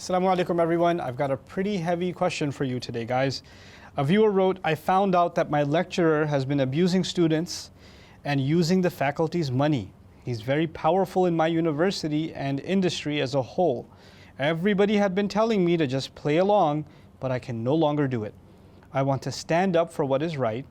Assalamu alaikum everyone. I've got a pretty heavy question for you today, guys. A viewer wrote, I found out that my lecturer has been abusing students and using the faculty's money. He's very powerful in my university and industry as a whole. Everybody had been telling me to just play along, but I can no longer do it. I want to stand up for what is right,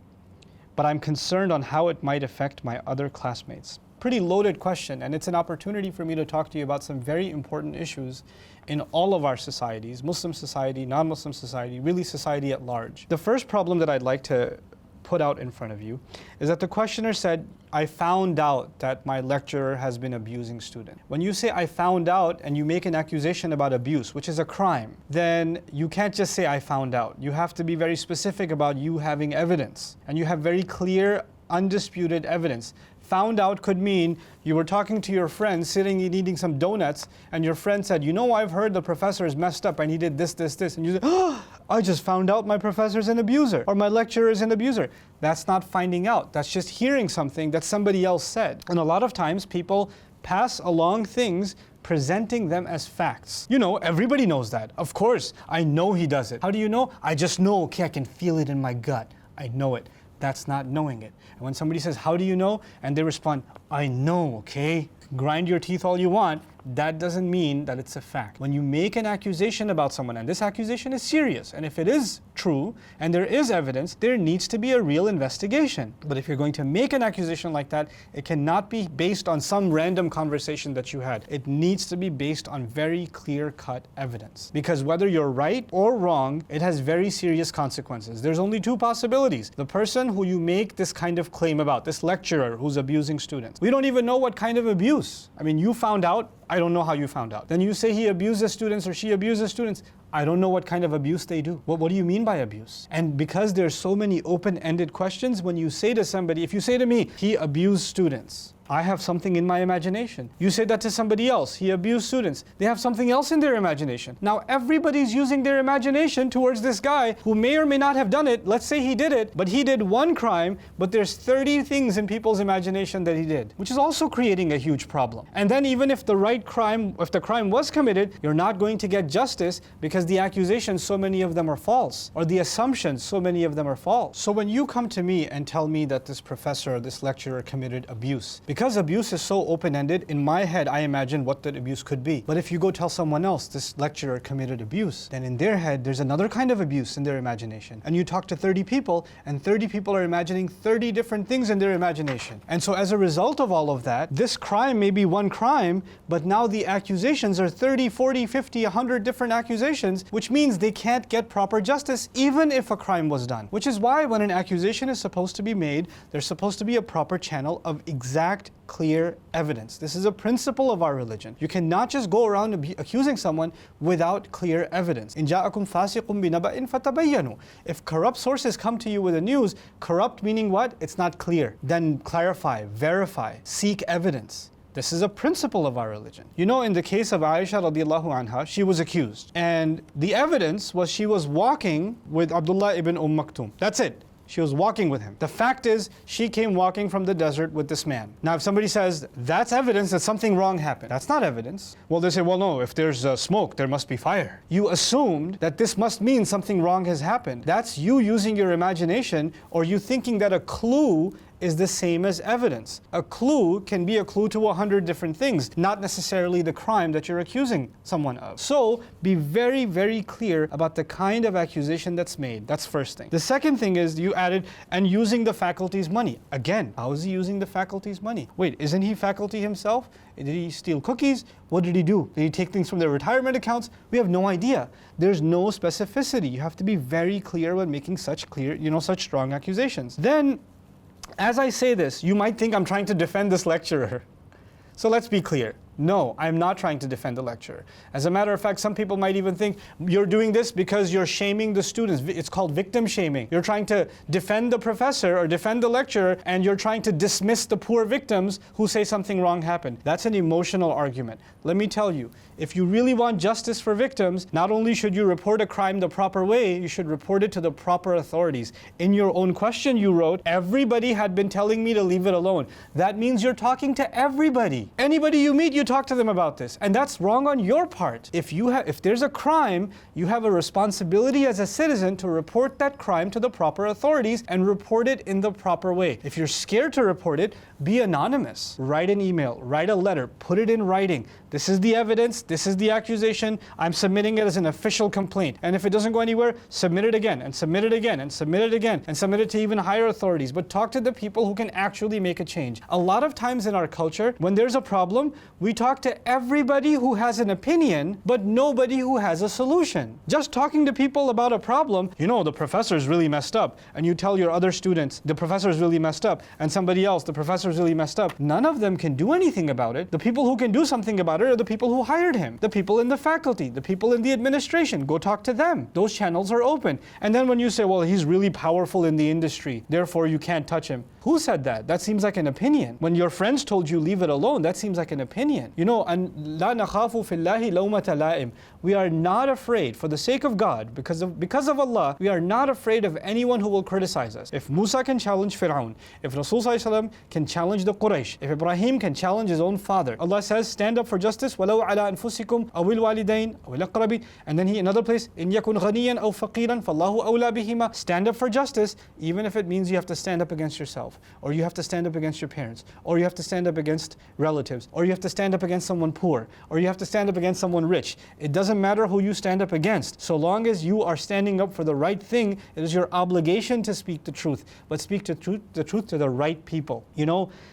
but I'm concerned on how it might affect my other classmates. Pretty loaded question, and it's an opportunity for me to talk to you about some very important issues in all of our societies, Muslim society, non-Muslim society, really society at large. The first problem that I'd like to put out in front of you is that the questioner said, I found out that my lecturer has been abusing students. When you say I found out and you make an accusation about abuse, which is a crime, then you can't just say I found out. You have to be very specific about you having evidence, and you have very clear, undisputed evidence. Found out could mean you were talking to your friend, sitting and eating some donuts, and your friend said, you know, I've heard the professor is messed up and he did this, this, this. And you said, oh, I just found out my professor's an abuser, or my lecturer is an abuser. That's not finding out. That's just hearing something that somebody else said. And a lot of times people pass along things presenting them as facts. You know, everybody knows that. Of course, I know he does it. How do you know? I just know, okay, I can feel it in my gut. I know it. That's not knowing it. And when somebody says, how do you know? And they respond, I know, okay? Grind your teeth all you want. That doesn't mean that it's a fact. When you make an accusation about someone, and this accusation is serious, and if it is true, and there is evidence, there needs to be a real investigation. But if you're going to make an accusation like that, it cannot be based on some random conversation that you had. It needs to be based on very clear-cut evidence. Because whether you're right or wrong, it has very serious consequences. There's only two possibilities. The person who you make this kind of claim about, this lecturer who's abusing students, we don't even know what kind of abuse. I mean, you found out, I don't know how you found out. Then you say he abuses students or she abuses students. I don't know what kind of abuse they do. What do you mean by abuse? And because there's so many open-ended questions, when you say to somebody, if you say to me, he abused students, I have something in my imagination. You say that to somebody else, he abused students. They have something else in their imagination. Now everybody's using their imagination towards this guy who may or may not have done it. Let's say he did it, but he did one crime, but there's 30 things in people's imagination that he did, which is also creating a huge problem. And then even if the crime was committed, you're not going to get justice because the accusations, so many of them are false, or the assumptions, so many of them are false. So when you come to me and tell me that this professor or this lecturer committed abuse, because abuse is so open-ended, in my head I imagine what that abuse could be. But if you go tell someone else this lecturer committed abuse, then in their head there's another kind of abuse in their imagination. And you talk to 30 people, and 30 people are imagining 30 different things in their imagination. And so as a result of all of that, this crime may be one crime, but now the accusations are 30, 40, 50, 100 different accusations, which means they can't get proper justice even if a crime was done. Which is why when an accusation is supposed to be made, there's supposed to be a proper channel of exact, clear evidence. This is a principle of our religion. You cannot just go around accusing someone without clear evidence. إِن جَاءَكُمْ فَاسِقٌ بِنَبَإٍ فَتَبَيَّنُوا. If corrupt sources come to you with the news, corrupt meaning what? It's not clear. Then clarify, verify, seek evidence. This is a principle of our religion. You know, in the case of Aisha radiallahu anha, she was accused. And the evidence was she was walking with Abdullah ibn Maktoum. That's it. She was walking with him. The fact is, she came walking from the desert with this man. Now, if somebody says, that's evidence that something wrong happened. That's not evidence. Well, they say, well, no, if there's smoke, there must be fire. You assumed that this must mean something wrong has happened. That's you using your imagination, or you thinking that a clue is the same as evidence. A clue can be a clue to 100 different things, not necessarily the crime that you're accusing someone of. So be very, very clear about the kind of accusation that's made. That's first thing. The second thing is you added, and using the faculty's money. Again, how is he using the faculty's money? Wait, isn't he faculty himself? Did he steal cookies? What did he do? Did he take things from their retirement accounts? We have no idea. There's no specificity. You have to be very clear when making such clear, such strong accusations. Then, as I say this, you might think I'm trying to defend this lecturer. So let's be clear. No, I'm not trying to defend the lecturer. As a matter of fact, some people might even think you're doing this because you're shaming the students. It's called victim shaming. You're trying to defend the professor or defend the lecturer, and you're trying to dismiss the poor victims who say something wrong happened. That's an emotional argument. Let me tell you, if you really want justice for victims, not only should you report a crime the proper way, you should report it to the proper authorities. In your own question you wrote, everybody had been telling me to leave it alone. That means you're talking to everybody. Anybody you meet, you talk to them about this. And that's wrong on your part. If there's a crime, you have a responsibility as a citizen to report that crime to the proper authorities and report it in the proper way. If you're scared to report it, be anonymous. Write an email, write a letter, put it in writing. This is the evidence, this is the accusation, I'm submitting it as an official complaint. And if it doesn't go anywhere, submit it again, and submit it again, and submit it again, and submit it to even higher authorities. But talk to the people who can actually make a change. A lot of times in our culture, when there's a problem, we talk to everybody who has an opinion, but nobody who has a solution. Just talking to people about a problem, the professor's really messed up, and you tell your other students, the professor's really messed up, and somebody else, the professor's really messed up. None of them can do anything about it. The people who can do something about it are the people who hired him, the people in the faculty, the people in the administration. Go talk to them. Those channels are open. And then when you say, well, he's really powerful in the industry, therefore you can't touch him. Who said that? That seems like an opinion. When your friends told you leave it alone, that seems like an opinion. And la nakhafu fillahi lawmata la'im. We are not afraid, for the sake of God, because of Allah, we are not afraid of anyone who will criticize us. If Musa can challenge Fir'aun, if Rasul can challenge the Quraysh, if Ibrahim can challenge his own father, Allah says, stand up for justice, وَلَوْ عَلَىٰ أَنفُسِكُمْ أَوِ الْوَالِدَيْنِ أَوِ الْأَقْرَبِينَ. And then another place, إِنْ يَكُنْ غَنِيًّا أَوْ فَقِيرًا فَاللَّهُ أَوْلَىٰ بِهِمَا. Stand up for justice, even if it means you have to stand up against yourself, or you have to stand up against your parents, or you have to stand up against relatives, or you have to stand up against someone poor, or you have to stand up against someone rich. It doesn't matter who you stand up against. So long as you are standing up for the right thing, it is your obligation to speak the truth, but speak the truth to the right people.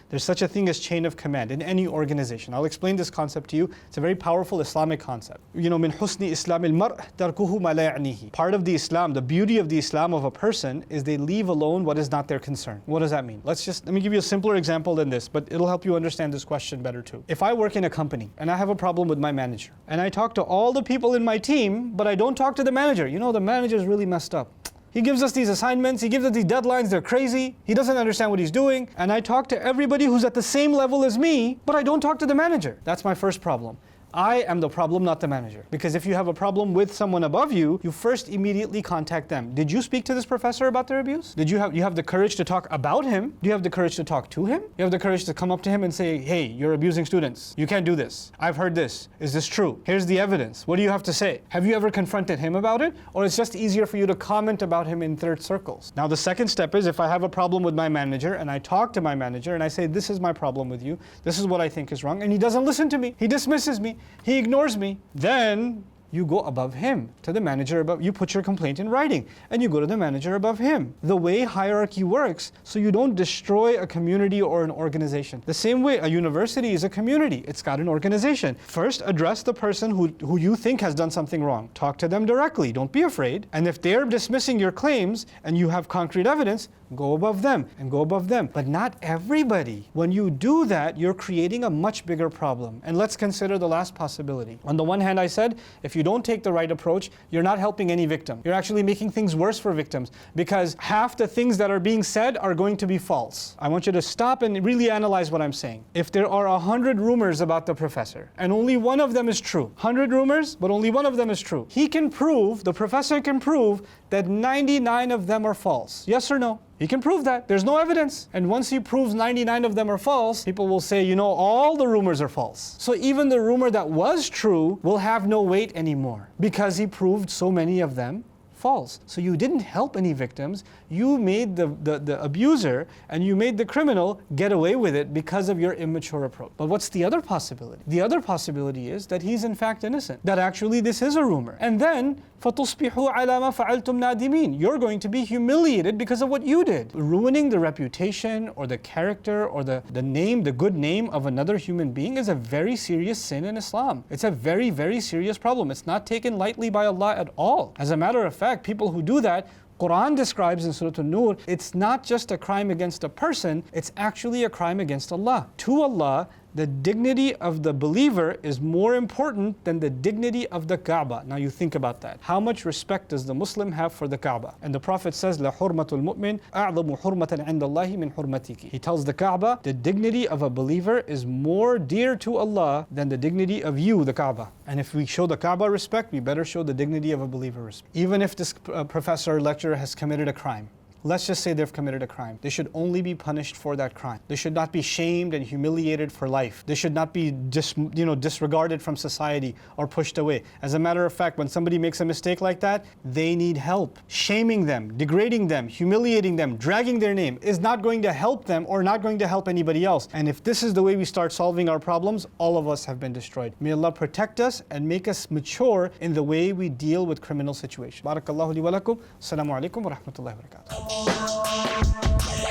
There's such a thing as chain of command in any organization. I'll explain this concept to you. It's a very powerful Islamic concept. مِنْ حُسْنِ إِسْلَامِ الْمَرْءِ تَرْكُهُ مَا لَا يَعْنِيهِ. Part of the Islam, the beauty of the Islam of a person is they leave alone what is not their concern. What does that mean? Let me give you a simpler example than this, but it'll help you understand this question better too. If I work in a company and I have a problem with my manager, and I talk to all the people in my team, but I don't talk to the manager. The manager is really messed up. He gives us these assignments, he gives us these deadlines, they're crazy, he doesn't understand what he's doing, and I talk to everybody who's at the same level as me, but I don't talk to the manager. That's my first problem. I am the problem, not the manager. Because if you have a problem with someone above you, you first immediately contact them. Did you speak to this professor about their abuse? You have the courage to talk about him? Do you have the courage to talk to him? You have the courage to come up to him and say, hey, you're abusing students. You can't do this. I've heard this. Is this true? Here's the evidence. What do you have to say? Have you ever confronted him about it? Or it's just easier for you to comment about him in third circles? Now the second step is, if I have a problem with my manager and I talk to my manager and I say, this is my problem with you, this is what I think is wrong, and he doesn't listen to me, he dismisses me, he ignores me, then you go above him, to the manager above. You put your complaint in writing, and you go to the manager above him. The way hierarchy works, so you don't destroy a community or an organization. The same way a university is a community. It's got an organization. First, address the person who you think has done something wrong. Talk to them directly. Don't be afraid. And if they're dismissing your claims, and you have concrete evidence, go above them and go above them. But not everybody. When you do that, you're creating a much bigger problem. And let's consider the last possibility. On the one hand, I said, if you don't take the right approach, you're not helping any victim. You're actually making things worse for victims, because half the things that are being said are going to be false. I want you to stop and really analyze what I'm saying. If there are 100 rumors about the professor, and only one of them is true, 100 rumors, but only one of them is true, the professor can prove that 99 of them are false. Yes or no? He can prove that. There's no evidence. And once he proves 99 of them are false, people will say, all the rumors are false. So even the rumor that was true will have no weight anymore, because he proved so many of them false. So you didn't help any victims. You made the abuser and you made the criminal get away with it because of your immature approach. But what's the other possibility? The other possibility is that he's in fact innocent, that actually this is a rumor. And then فَتُصْبِحُوا عَلَى مَا فَعَلْتُمْ نَادِمِينَ. You're going to be humiliated because of what you did. Ruining the reputation or the character or the name, the good name of another human being is a very serious sin in Islam. It's a very, very serious problem. It's not taken lightly by Allah at all. As a matter of fact, people who do that, Quran describes in Surah An-Nur, it's not just a crime against a person, it's actually a crime against Allah. To Allah, the dignity of the believer is more important than the dignity of the Kaaba. Now you think about that. How much respect does the Muslim have for the Kaaba? And the Prophet says, La hurmatul mu'min a'zamu hurmatan 'inda Allahi min hurmatiki. He tells the Kaaba, the dignity of a believer is more dear to Allah than the dignity of you, the Kaaba. And if we show the Kaaba respect, we better show the dignity of a believer respect. Even if this professor or lecturer has committed a crime, let's just say they've committed a crime. They should only be punished for that crime. They should not be shamed and humiliated for life. They should not be disregarded from society or pushed away. As a matter of fact, when somebody makes a mistake like that, they need help. Shaming them, degrading them, humiliating them, dragging their name is not going to help them or not going to help anybody else. And if this is the way we start solving our problems, all of us have been destroyed. May Allah protect us and make us mature in the way we deal with criminal situations. Barakallahu li wa lakum. Assalamu alaikum wa rahmatullahi wa barakatuh.